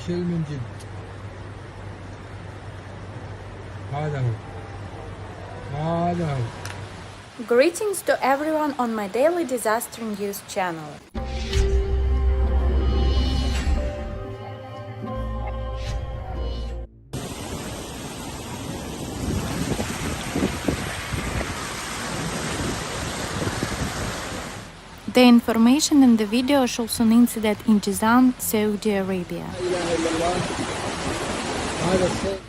شيل من جد. هذا هو. Greetings to everyone on my daily disaster news channel. The information in the video shows an incident in Viznat, Saudi Arabia.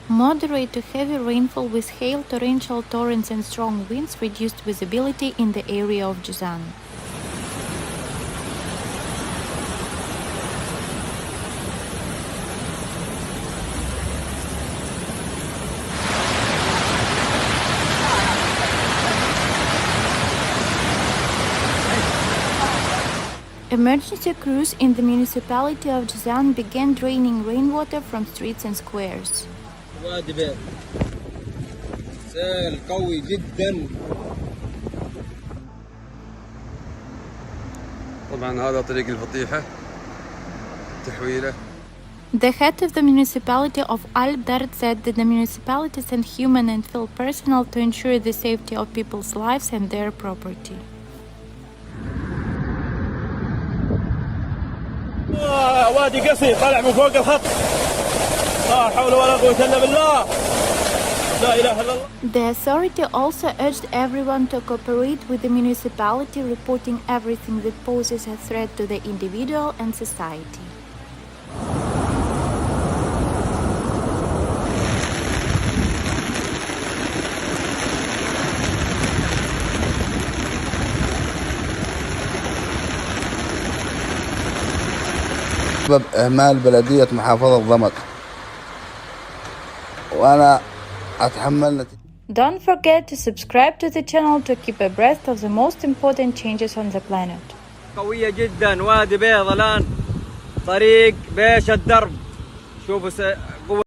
Moderate to heavy rainfall with hail, torrential torrents and strong winds reduced visibility in the area of Viznat. Emergency crews in the municipality of Viznat began draining rainwater from streets and squares. وادي بيض سيل قوي جدا. طبعا هذا طريق الفطيحة تحويله. The head of the municipality of Al-Sharabi said that the municipality sent human and field personnel to ensure the safety of people's lives and their property. وادي قصي طالع من فوق الخط. لا حول ولا قوة إلا بالله. لا إله إلا الله. The authority also urged everyone to cooperate with the municipality, reporting everything that poses a threat to the individual and society. بسبب إهمال بلدية محافظة ضمك وأنا أتحمل نتيجة. Don't forget to subscribe to the channel to keep abreast of the most important changes on the planet. قوية جدا. وادي بيض الآن طريق بيش الدرب. شوفوا